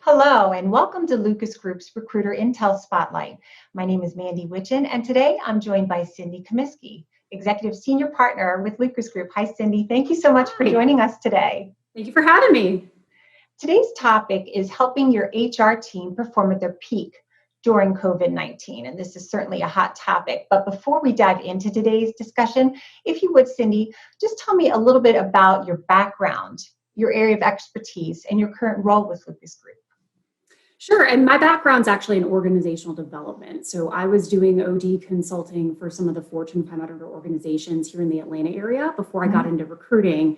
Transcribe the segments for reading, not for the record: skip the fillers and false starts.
Hello, and welcome to Lucas Group's Recruiter Intel Spotlight. My name is Mandy Witchen, and today I'm joined by Cindy Comisky, Executive Senior Partner with Lucas Group. Hi, Cindy. Thank you so much for joining us today. Thank you for having me. Today's topic is helping your HR team perform at their peak during COVID-19, and this is certainly a hot topic. But before we dive into today's discussion, if you would, Cindy, just tell me a little bit about your background, your area of expertise, and your current role with Lucas Group. Sure, and my background's actually in organizational development. So I was doing OD consulting for some of the Fortune 500 organizations here in the Atlanta area before I got into recruiting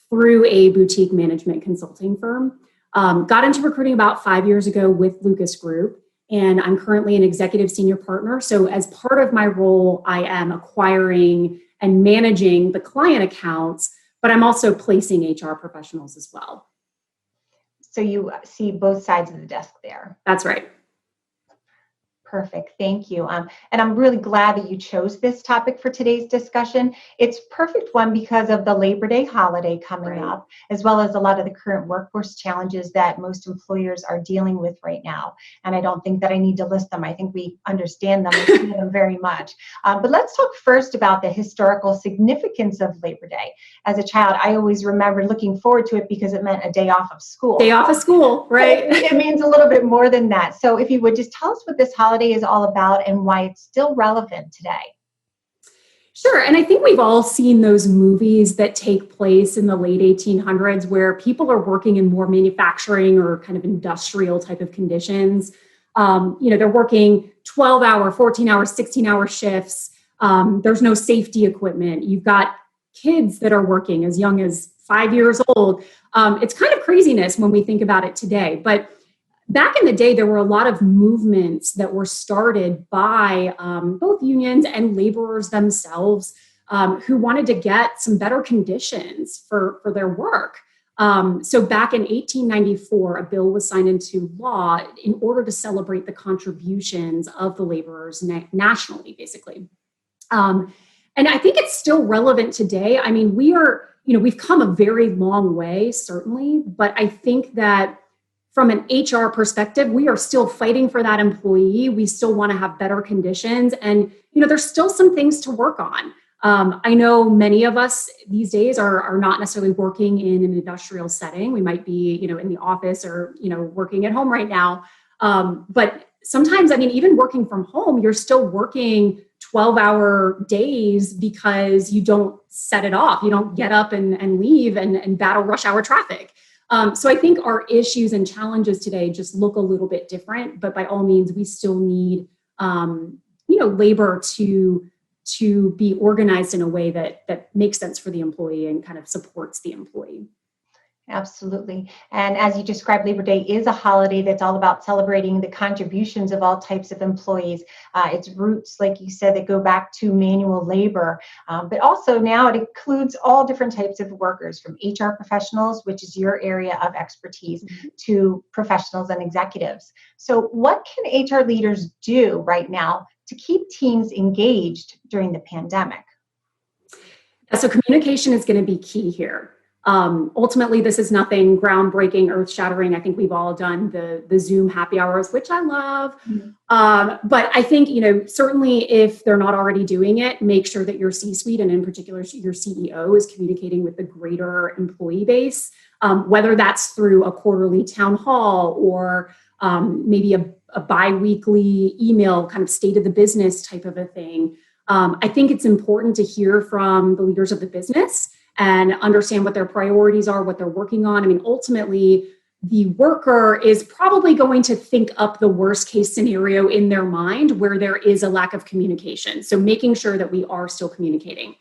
through a boutique management consulting firm. Got into recruiting about 5 years ago with Lucas Group, and I'm currently an executive senior partner. So as part of my role, I am acquiring and managing the client accounts, but I'm also placing HR professionals as well. So you see both sides of the desk there. That's right. Perfect. Thank you. And I'm really glad that you chose this topic for today's discussion. It's a perfect one because of the Labor Day holiday coming up, as well as a lot of the current workforce challenges that most employers are dealing with right now. And I don't think that I need to list them. I think we understand them and see them very much. But let's talk first about the historical significance of Labor Day. As a child, I always remember looking forward to it because it meant a day off of school. Day off of school, right? It means a little bit more than that. So if you would just tell us what this holiday is all about and why it's still relevant today. Sure. And I think we've all seen those movies that take place in the late 1800s where people are working in more manufacturing or kind of industrial type of conditions. They're working 12-hour, 14-hour, 16-hour shifts. There's no safety equipment. You've got kids that are working as young as 5 years old. It's kind of craziness when we think about it today. But back in the day, there were a lot of movements that were started by both unions and laborers themselves who wanted to get some better conditions for their work. So back in 1894, a bill was signed into law in order to celebrate the contributions of the laborers nationally, basically. And I think it's still relevant today. I mean, we've come a very long way, certainly, but I think that from an HR perspective, we are still fighting for that employee. We still want to have better conditions. And, there's still some things to work on. I know many of us these days are not necessarily working in an industrial setting. We might be, in the office or, working at home right now. But sometimes, even working from home, you're still working 12-hour days because you don't set it off. You don't get up and leave and battle rush hour traffic. So I think our issues and challenges today just look a little bit different, but by all means, we still need, labor to be organized in a way that makes sense for the employee and kind of supports the employee. Absolutely. And as you described, Labor Day is a holiday that's all about celebrating the contributions of all types of employees. Its roots, like you said, that go back to manual labor, but also now it includes all different types of workers, from HR professionals, which is your area of expertise, to professionals and executives. So what can HR leaders do right now to keep teams engaged during the pandemic? So communication is going to be key here. Ultimately, this is nothing groundbreaking, earth-shattering. I think we've all done the Zoom happy hours, which I love. But I think, certainly if they're not already doing it, make sure that your C-suite, and in particular your CEO, is communicating with the greater employee base, whether that's through a quarterly town hall or maybe a bi-weekly email, kind of state of the business type of a thing. I think it's important to hear from the leaders of the business and understand what their priorities are, what they're working on. Ultimately, the worker is probably going to think up the worst case scenario in their mind where there is a lack of communication. So making sure that we are still communicating.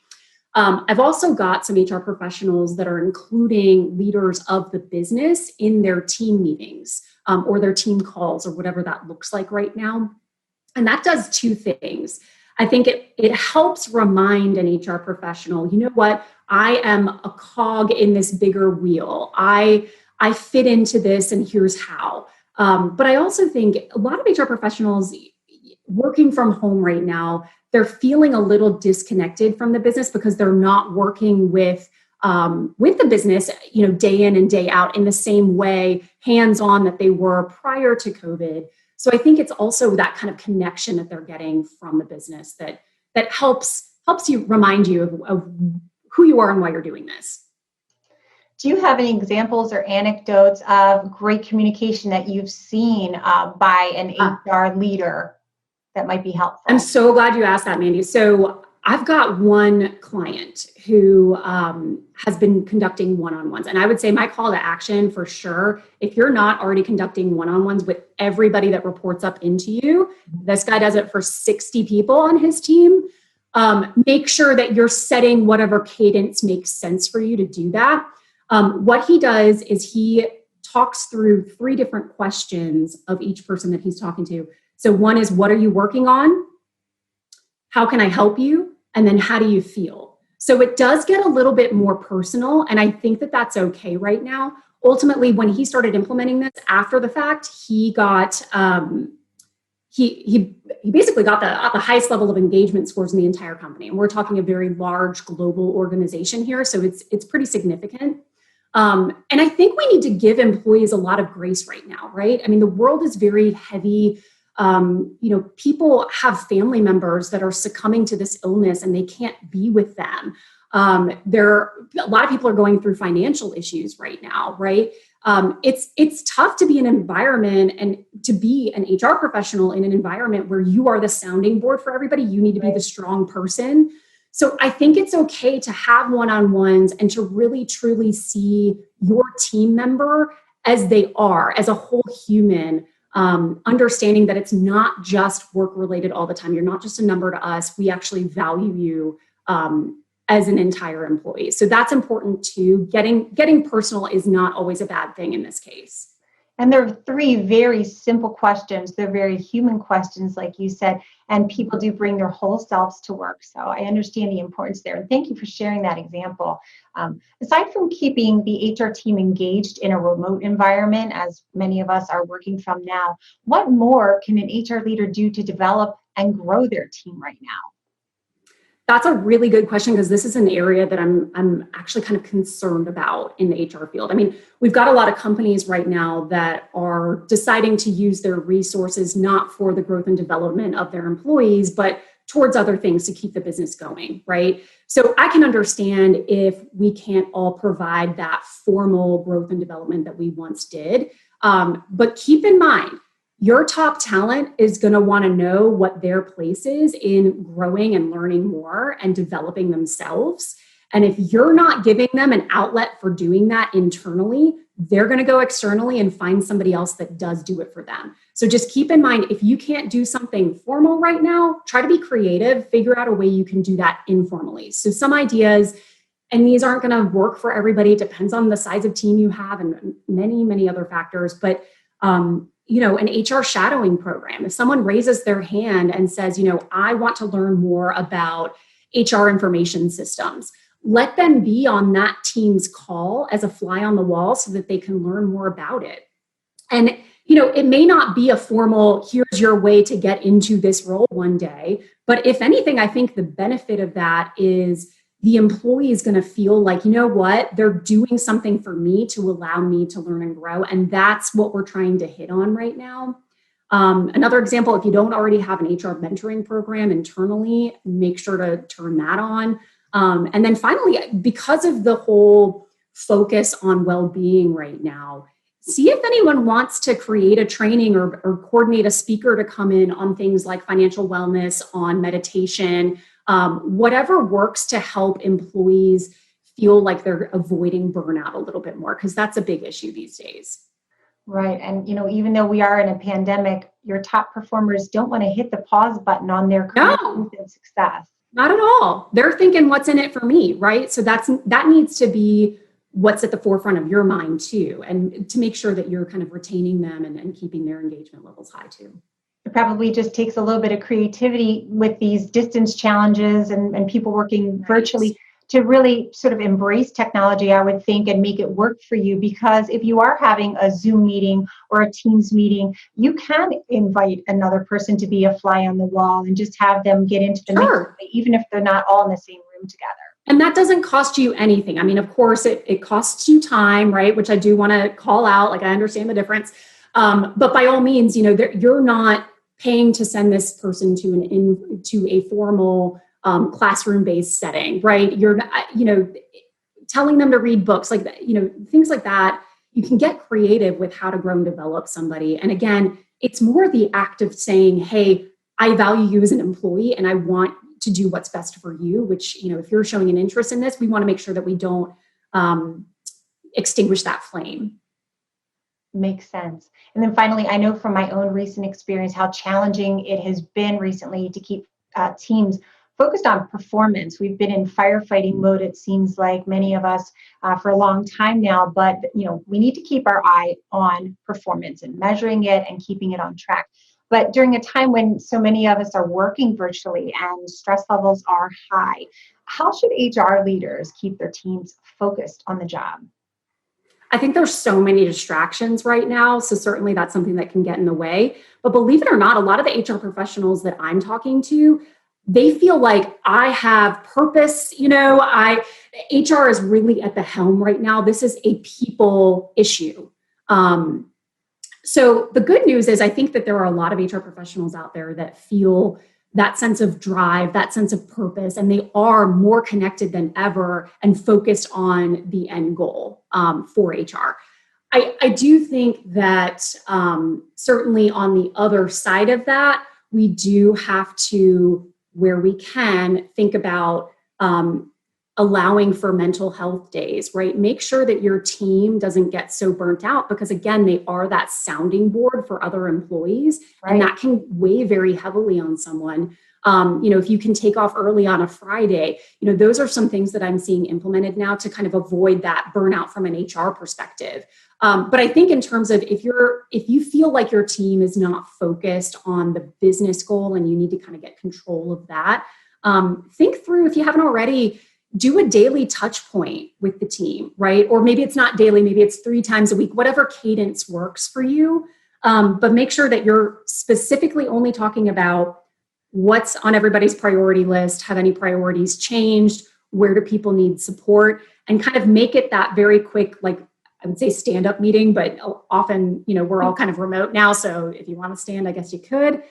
I've also got some HR professionals that are including leaders of the business in their team meetings or their team calls or whatever that looks like right now. And that does two things. I think it helps remind an HR professional, you know what, I am a cog in this bigger wheel. I fit into this and here's how. But I also think a lot of HR professionals working from home right now, they're feeling a little disconnected from the business because they're not working with with the business, day in and day out in the same way, hands-on that they were prior to COVID. So I think it's also that kind of connection that they're getting from the business that helps you remind you of who you are and why you're doing this. Do you have any examples or anecdotes of great communication that you've seen by an HR leader that might be helpful? I'm so glad you asked that, Mandy. So I've got one client who has been conducting one-on-ones. And I would say my call to action for sure, if you're not already conducting one-on-ones with everybody that reports up into you, this guy does it for 60 people on his team. Make sure that you're setting whatever cadence makes sense for you to do that. What he does is he talks through 3 different questions of each person that he's talking to. So one is, what are you working on? How can I help you? And then how do you feel? So it does get a little bit more personal. And I think that that's okay right now. Ultimately, when he started implementing this after the fact, he got, he basically got the highest level of engagement scores in the entire company. And we're talking a very large global organization here. So it's pretty significant. And I think we need to give employees a lot of grace right now, right? I mean, the world is very heavy. People have family members that are succumbing to this illness and they can't be with them. A lot of people are going through financial issues right now, right? It's tough to be in an environment and to be an HR professional in an environment where you are the sounding board for everybody. You need to be the strong person. So I think it's okay to have one-on-ones and to really truly see your team member as they are, as a whole human, understanding that it's not just work related all the time. You're not just a number to us. We actually value you as an entire employee. So that's important too. Getting personal is not always a bad thing in this case. And there are 3 very simple questions. They're very human questions, like you said, and people do bring their whole selves to work. So I understand the importance there. And thank you for sharing that example. Aside from keeping the HR team engaged in a remote environment, as many of us are working from now, what more can an HR leader do to develop and grow their team right now? That's a really good question, because this is an area that I'm actually kind of concerned about in the HR field. I mean, we've got a lot of companies right now that are deciding to use their resources not for the growth and development of their employees, but towards other things to keep the business going, right? So I can understand if we can't all provide that formal growth and development that we once did. But keep in mind, your top talent is going to want to know what their place is in growing and learning more and developing themselves. And if you're not giving them an outlet for doing that internally, they're going to go externally and find somebody else that does do it for them. So just keep in mind, if you can't do something formal right now, try to be creative, figure out a way you can do that informally. So some ideas, and these aren't going to work for everybody, it depends on the size of team you have and many, many other factors, but an HR shadowing program. If someone raises their hand and says, I want to learn more about HR information systems, let them be on that team's call as a fly on the wall so that they can learn more about it. And, it may not be a formal, here's your way to get into this role one day, but if anything, I think the benefit of that is the employee is going to feel like, they're doing something for me to allow me to learn and grow. And that's what we're trying to hit on right now. Another example, if you don't already have an HR mentoring program internally, make sure to turn that on. And then finally, because of the whole focus on well-being right now, see if anyone wants to create a training or coordinate a speaker to come in on things like financial wellness, on meditation, whatever works to help employees feel like they're avoiding burnout a little bit more, because that's a big issue these days. Right. And, even though we are in a pandemic, your top performers don't want to hit the pause button on their career growth and success. Not at all. They're thinking, what's in it for me, right? So that needs to be what's at the forefront of your mind too, and to make sure that you're kind of retaining them and keeping their engagement levels high too. It probably just takes a little bit of creativity with these distance challenges and people working virtually to really sort of embrace technology, I would think, and make it work for you. Because if you are having a Zoom meeting or a Teams meeting, you can invite another person to be a fly on the wall and just have them get into the mix, even if they're not all in the same room together. And that doesn't cost you anything. I mean, of course, it costs you time, right? Which I do want to call out. Like, I understand the difference. But by all means, you're not paying to send this person to a formal classroom-based setting, right? You're not, telling them to read books, like, things like that. You can get creative with how to grow and develop somebody. And again, it's more the act of saying, hey, I value you as an employee and I want to do what's best for you, which, if you're showing an interest in this, we want to make sure that we don't extinguish that flame. Makes sense. And then finally, I know from my own recent experience how challenging it has been recently to keep teams focused on performance. We've been in firefighting mode, it seems like many of us for a long time now, but we need to keep our eye on performance and measuring it and keeping it on track. But during a time when so many of us are working virtually and stress levels are high, how should HR leaders keep their teams focused on the job? I think there's so many distractions right now. So certainly that's something that can get in the way. But believe it or not, a lot of the HR professionals that I'm talking to, they feel like I have purpose. HR is really at the helm right now. This is a people issue. So the good news is I think that there are a lot of HR professionals out there that feel that sense of drive, that sense of purpose, and they are more connected than ever and focused on the end goal for HR. I do think that certainly on the other side of that, we do have to, where we can, think about allowing for mental health days, right? Make sure that your team doesn't get so burnt out because, again, they are that sounding board for other employees, right? And that can weigh very heavily on someone. If you can take off early on a Friday, those are some things that I'm seeing implemented now to kind of avoid that burnout from an HR perspective. But I think in terms of if you feel like your team is not focused on the business goal and you need to kind of get control of that, think through, if you haven't already, do a daily touch point with the team, right? Or maybe it's not daily, maybe it's 3 times a week, whatever cadence works for you. But make sure that you're specifically only talking about what's on everybody's priority list. Have any priorities changed? Where do people need support? And kind of make it that very quick, like I would say stand-up meeting, but often, we're all kind of remote now. So if you want to stand, I guess you could.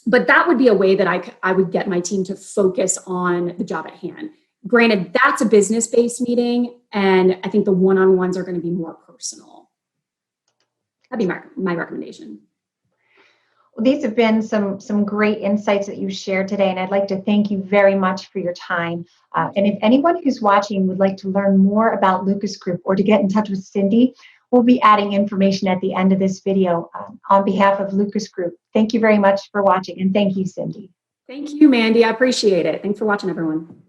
But that would be a way that I would get my team to focus on the job at hand. Granted, that's a business-based meeting, and I think the one-on-ones are going to be more personal. That'd be my recommendation. Well, these have been some great insights that you shared today, and I'd like to thank you very much for your time. And if anyone who's watching would like to learn more about Lucas Group or to get in touch with Cindy, we'll be adding information at the end of this video on behalf of Lucas Group. Thank you very much for watching, and thank you, Cindy. Thank you, Mandy. I appreciate it. Thanks for watching, everyone.